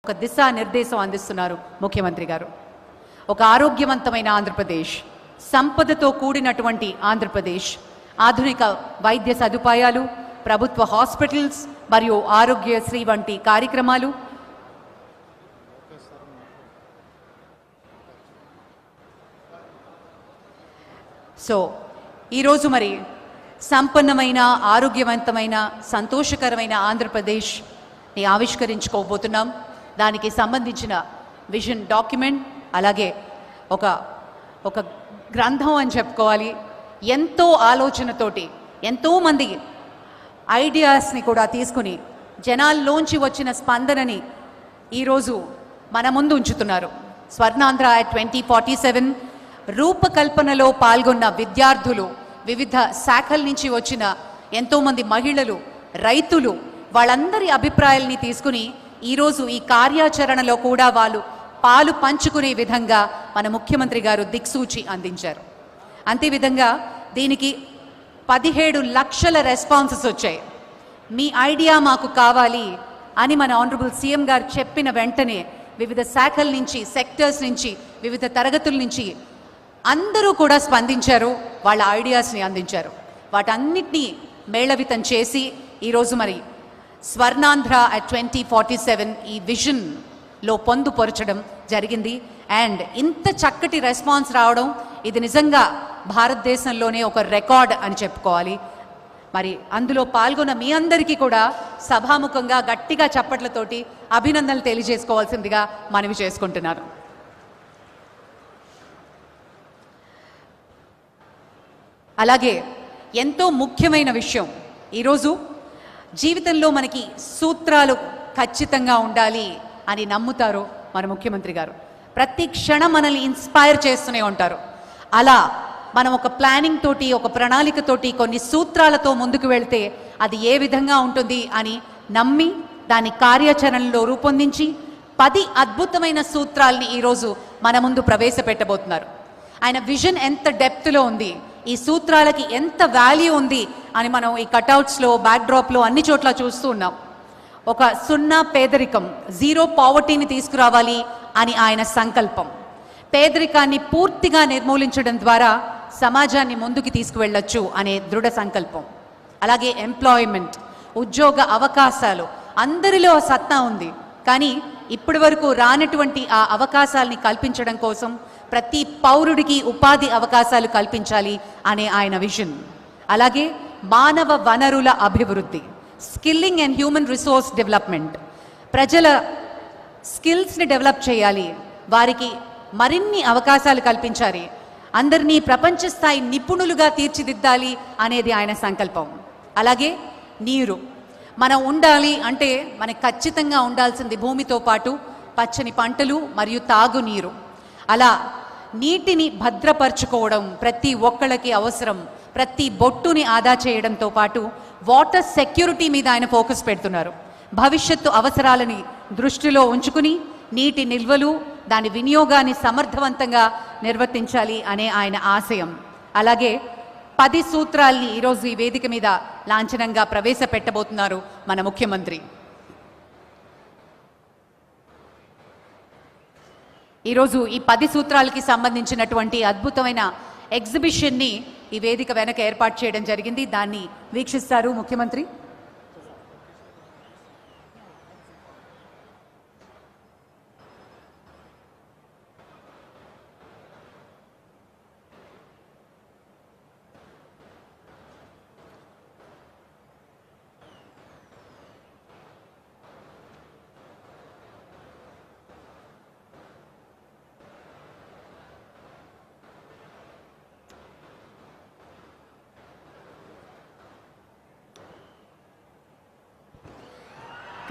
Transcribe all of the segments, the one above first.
ఒక దిశానిర్దేశం అందిస్తున్నారు ముఖ్యమంత్రి గారు. ఒక ఆరోగ్యవంతమైన ఆంధ్రప్రదేశ్, సంపదతో కూడినటువంటి ఆంధ్రప్రదేశ్, ఆధునిక వైద్య సదుపాయాలు, ప్రభుత్వ హాస్పిటల్స్ మరియు ఆరోగ్యశ్రీ వంటి కార్యక్రమాలు, సో ఈరోజు మరి సంపన్నమైన, ఆరోగ్యవంతమైన, సంతోషకరమైన ఆంధ్రప్రదేశ్ని ఆవిష్కరించుకోబోతున్నాం. దానికి సంబంధించిన విజన్ డాక్యుమెంట్, అలాగే ఒక గ్రంథం అని చెప్పుకోవాలి. ఎంతో ఆలోచనతోటి ఎంతోమంది ఐడియాస్ని కూడా తీసుకుని జనాల్లోంచి వచ్చిన స్పందనని ఈరోజు మన ముందు ఉంచుతున్నారు. స్వర్ణాంధ్ర 2047 రూపకల్పనలో పాల్గొన్న విద్యార్థులు, వివిధ శాఖల నుంచి వచ్చిన ఎంతోమంది మహిళలు, రైతులు, వాళ్ళందరి అభిప్రాయాల్ని తీసుకుని ఈరోజు ఈ కార్యాచరణలో కూడా వాళ్ళు పాలు పంచుకునే విధంగా మన ముఖ్యమంత్రి గారు దిక్సూచి అందించారు. అంతేవిధంగా దీనికి 17 లక్షల రెస్పాన్సెస్ వచ్చాయి. మీ ఐడియా మాకు కావాలి అని మన ఆనరబుల్ సీఎం గారు చెప్పిన వెంటనే వివిధ శాఖల నుంచి, సెక్టర్స్ నుంచి, వివిధ తరగతుల నుంచి అందరూ కూడా స్పందించారు, వాళ్ళ ఐడియాస్ని అందించారు. వాటన్నిటినీ మేళవితం చేసి ఈరోజు మరి స్వర్ణాంధ్ర 2047 ఈ విజన్లో పొందుపరచడం జరిగింది. అండ్ ఇంత చక్కటి రెస్పాన్స్ రావడం ఇది నిజంగా భారతదేశంలోనే ఒక రికార్డ్ అని చెప్పుకోవాలి. మరి అందులో పాల్గొన్న మీ అందరికీ కూడా సభాముఖంగా గట్టిగా చప్పట్లతోటి అభినందనలు తెలియజేసుకోవాల్సిందిగా మనవి చేసుకుంటున్నాను. అలాగే ఎంతో ముఖ్యమైన విషయం, ఈరోజు జీవితంలో మనకి సూత్రాలు ఖచ్చితంగా ఉండాలి అని నమ్ముతారు మన ముఖ్యమంత్రి గారు. ప్రతి క్షణం మనల్ని ఇన్స్పైర్ చేస్తూనే ఉంటారు. అలా మనం ఒక ప్లానింగ్ తోటి, ఒక ప్రణాళికతోటి, కొన్ని సూత్రాలతో ముందుకు వెళ్తే అది ఏ విధంగా ఉంటుంది అని నమ్మి దాని కార్యాచరణలో రూపొందించి 10 అద్భుతమైన సూత్రాల్ని ఈరోజు మన ముందు ప్రవేశపెట్టబోతున్నారు. ఆయన విజన్ ఎంత డెప్త్లో ఉంది, ఈ సూత్రాలకి ఎంత వాల్యూ ఉంది అని మనం ఈ కటౌట్స్లో, బ్యాక్డ్రాప్లో అన్ని చోట్ల చూస్తూ ఉన్నాం. ఒక 0 పేదరికం, 0 పావర్టీని తీసుకురావాలి అని ఆయన సంకల్పం. పేదరికాన్ని పూర్తిగా నిర్మూలించడం ద్వారా సమాజాన్ని ముందుకు తీసుకువెళ్ళొచ్చు అనే దృఢ సంకల్పం. అలాగే ఎంప్లాయ్మెంట్, ఉద్యోగ అవకాశాలు, అందరిలో సత్తా ఉంది, కానీ ఇప్పటి వరకు రానటువంటి ఆ అవకాశాలని కల్పించడం కోసం ప్రతి పౌరుడికి ఉపాధి అవకాశాలు కల్పించాలి అనే ఆయన విజన్. అలాగే మానవ వనరుల అభివృద్ధి, skilling and human resource development, ప్రజల స్కిల్స్ని డెవలప్ చేయాలి, వారికి మరిన్ని అవకాశాలు కల్పించాలి, అందరినీ ప్రపంచ స్థాయి నిపుణులుగా తీర్చిదిద్దాలి అనేది ఆయన సంకల్పం. అలాగే నీరు, మనం ఉండాలి అంటే మనకు ఖచ్చితంగా ఉండాల్సింది భూమితో పాటు పచ్చని పంటలు మరియు తాగునీరు. అలా నీటిని భద్రపరచుకోవడం ప్రతి ఒక్కళ్ళకి అవసరం. ప్రతి బొట్టుని ఆదా చేయడంతో పాటు వాటర్ సెక్యూరిటీ మీద ఆయన ఫోకస్ పెడుతున్నారు. భవిష్యత్తు అవసరాలని దృష్టిలో ఉంచుకుని నీటి నిల్వలు, దాని వినియోగాన్ని సమర్థవంతంగా నిర్వర్తించాలి అనే ఆయన ఆశయం. అలాగే 10 సూత్రాల్ని ఈరోజు ఈ వేదిక మీద లాంఛనంగా ప్రవేశపెట్టబోతున్నారు మన ముఖ్యమంత్రి. ఈరోజు ఈ 10 సూత్రాలకి సంబంధించినటువంటి అద్భుతమైన ఎగ్జిబిషన్ని ఈ వేదిక వెనక ఏర్పాటు చేయడం జరిగింది. దాన్ని వీక్షిస్తారు ముఖ్యమంత్రి.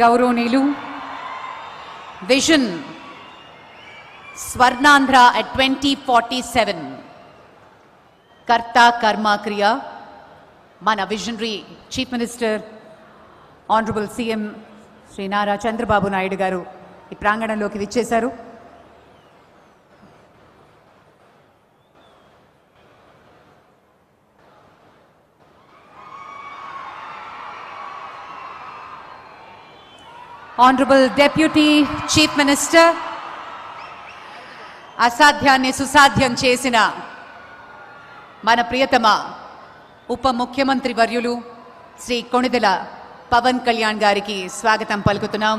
గౌరవనీయులు, విజన్ స్వర్ణాంధ్ర 2047 కర్త కర్మ క్రియ మన visionary chief minister honourable CM Shri Nara Chandrababu Naidu గారు ఈ ప్రాంగణంలోకి విచ్చేశారు. Honorable Deputy Chief Minister, అసాధ్యాన్ని సుసాధ్యం చేసిన మన ప్రియతమ ఉప ముఖ్యమంత్రి వర్యులు శ్రీ కొణిదెల పవన్ కళ్యాణ్ గారికి స్వాగతం పలుకుతున్నాం.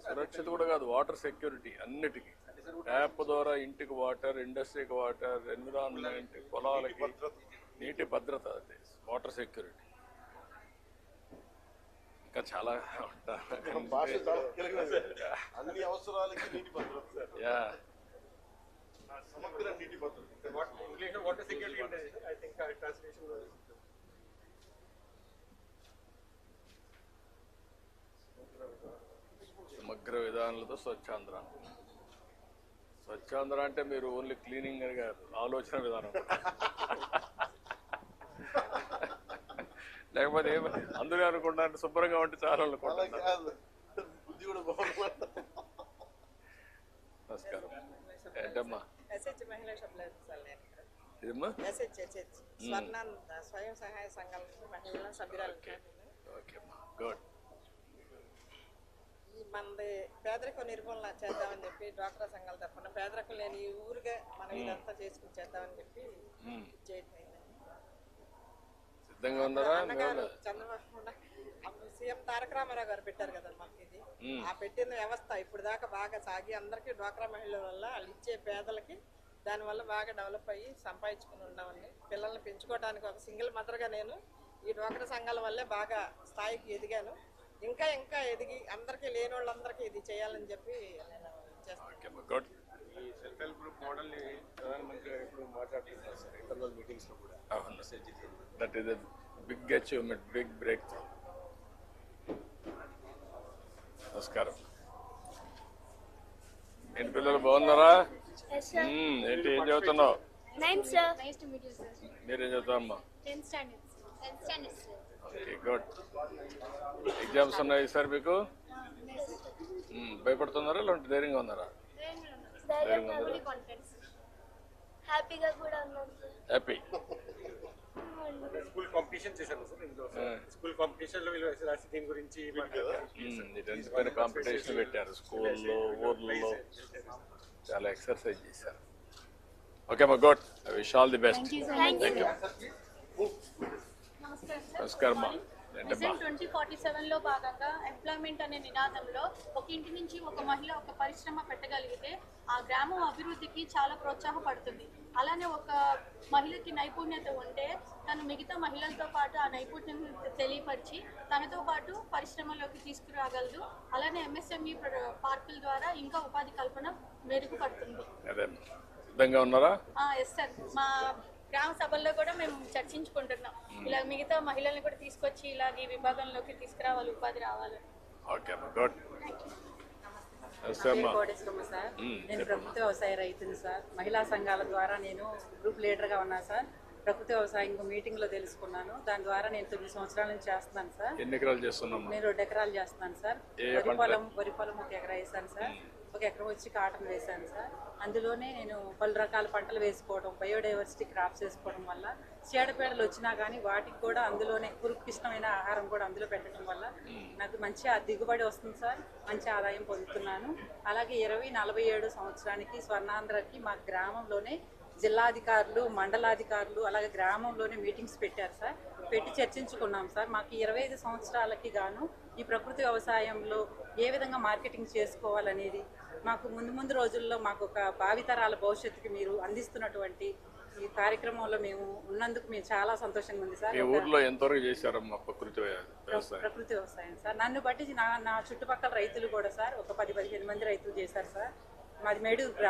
సురక్షిత కూడా కాదు, వాటర్ సెక్యూరిటీ అన్నిటికీ. ట్యాప్ ద్వారా ఇంటికి వాటర్, ఇండస్ట్రీకి వాటర్, ఎన్విరాన్మెంట్, పొలాలకి నీటి భద్రత, అదే వాటర్ సెక్యూరిటీ. ఇంకా చాలా అన్ని అవసరాలకి నీటి భద్రత. యా సమగ్ర నీటి భద్రత. వాటర్ సెక్యూరిటీ అంటే ఐ థింక్ ట్రాన్స్లేషన్ సమగ్ర విధానాలతో స్వచ్ఛాంధ్ర. స్వచ్ఛాంధ్ర అంటే మీరు ఓన్లీ క్లీనింగ్ అని కాదు, ఆలోచన విధానం. లేకపోతే అందరూ అనుకుంటారంటే శుభ్రంగా ఉంటే చాలా అనుకుంటున్నారు. బుద్ధి కూడా బాగుంది. నమస్కారం. ఏంటమ్మా ఇదమ్మా? స్వయం సహాయ సంఘాల మహిళల సభ్యురాలు. ఓకేమ్మా, గుడ్. మనది పేదరిక నిర్మూలన చేద్దామని చెప్పి డ్వాక్రా సంఘాల తరఫున పేదరికం లేని ఊరుగా మనం ఇదంతా చేసుకుని చేద్దామని చెప్పి చేయడం. సిద్ధంగా ఉన్నారా? అన్నగారు చంద్రబాబు సీఎం తారక రామారావు గారు పెట్టారు కదా మనకి ఇది. ఆ పెట్టిన వ్యవస్థ ఇప్పుడు దాకా బాగా సాగి అందరికీ డ్వాక్రా మహిళల వల్ల వాళ్ళు ఇచ్చే పేదలకి దానివల్ల బాగా డెవలప్ అయ్యి సంపాదించుకుని ఉన్నామని పిల్లల్ని పెంచుకోవడానికి ఒక సింగిల్ మదర్గా నేను ఈ డ్వాక్రా సంఘాల వల్లే బాగా స్థాయికి ఎదిగాను. ఇంకా ఇంకా ఎదిగి అందరికీ లేని వాళ్ళందరికీ ఇది చేయాలని చెప్పి నేను చేస్తాను. ఈ సెల్ఫ్ హెల్ప్ గ్రూప్ మోడల్ ని ప్రధానమంత్రి గారు ఇప్పుడు మాట్లాడుతున్నారు సార్ ఇంటర్నల్ మీటింగ్స్ లో కూడా. That is a big achievement, big break through. నమస్కారం. ఏంటి పిల్లలు బాగున్నారా? ఏంటి ఏం చదువుతున్నావు? మీరేం చదువుతావమ్మా? Okay, good. ఎగ్జామ్స్ ఉన్నాయి సార్ మీకు? భయపడుతున్నారా లేదంటే ధైర్యంగా ఉన్నారా? హ్యాపీ. స్కూల్ కాంపిటీషన్ చేశారు సార్ ఇందులో. స్కూల్ కాంపిటీషన్ లో వీళ్ళు రాసి దీని గురించి పైన కాంపిటీషన్ పెట్టారు స్కూల్లో, ఊర్లలో చాలా ఎక్సర్సైజ్ చేశారు. ఓకే అమ్మా, good. I wish all the best. Thank you. నమస్కారం. 2047లో భాగంగా ఎంప్లాయ్మెంట్ అనే నినాదంలో ఒక ఇంటి నుంచి ఒక మహిళ ఒక పరిశ్రమ పెట్టగలిగితే ఆ గ్రామం అభివృద్ధికి చాలా ప్రోత్సాహపడుతుంది. అలానే ఒక మహిళకి నైపుణ్యత ఉంటే తను మిగతా మహిళలతో పాటు ఆ నైపుణ్యం తెలియపరిచి తనతో పాటు పరిశ్రమలోకి తీసుకురాగలదు. అలానే ఎంఎస్ఎంఈ పార్కుల ద్వారా ఇంకా ఉపాధి కల్పన మెరుగుపడుతుంది. సిద్ధంగా ఉన్నారా? Yes sir. మా గ్రామ సభల్లో కూడా మేము చర్చించుకుంటున్నాం, ఇలా మిగతా మహిళల్ని కూడా తీసుకొచ్చి ఇలాగ ఈ విభాగంలోకి తీసుకురావాలి, ఉపాధి రావాలి. Okay, good. కోటేశ్వరమ్మ సార్, నేను ప్రభుత్వ వ్యవసాయ రైతుని సార్. మహిళా సంఘాల ద్వారా నేను గ్రూప్ లీడర్గా ఉన్నా సార్. ప్రభుత్వ వ్యవసాయం మీటింగ్ లో తెలుసుకున్నాను. దాని ద్వారా నేను 9 సంవత్సరాల నుంచి చేస్తున్నాను సార్. ఎన్ని ఎకరాలు చేస్తున్నాం? నేను 2 ఎకరాలు చేస్తున్నాను సార్. వరి పొలం 1 ఎకరా వేసాను సార్. 1 ఎకరం వచ్చి కాటన్ వేసాను సార్. అందులోనే నేను పలు రకాల పంటలు వేసుకోవడం, బయోడైవర్సిటీ క్రాప్స్ వేసుకోవడం వల్ల చీడపీడలు వచ్చినా కానీ వాటికి కూడా అందులోనే పురుగుకి ఇష్టమైన ఆహారం కూడా అందులో పెట్టడం వల్ల నాకు మంచి దిగుబడి వస్తుంది సార్. మంచి ఆదాయం పొందుతున్నాను. అలాగే 2047 సంవత్సరానికి స్వర్ణాంధ్రకి మా గ్రామంలోనే జిల్లాధికారులు, మండలాధికారులు అలాగే గ్రామంలోనే మీటింగ్స్ పెట్టారు సార్. పెట్టి చర్చించుకున్నాం సార్. మాకు 25 సంవత్సరాలకి గాను ఈ ప్రకృతి వ్యవసాయంలో ఏ విధంగా మార్కెటింగ్ చేసుకోవాలనేది, మాకు ముందు రోజుల్లో మాకు ఒక భావితరాల భవిష్యత్తుకి మీరు అందిస్తున్నటువంటి ఈ కార్యక్రమంలో మేము ఉన్నందుకు మేము చాలా సంతోషంగా ఉంది సార్. మీ ఊర్లో ఎంతవరకు చేశారమ్మా ప్రకృతి వ్యవసాయం? ప్రకృతి వ్యవసాయం సార్. నన్ను బట్టి నా చుట్టుపక్కల రైతులు కూడా సార్ ఒక 10-15 మంది రైతులు చేశారు సార్. మాది మేడూరు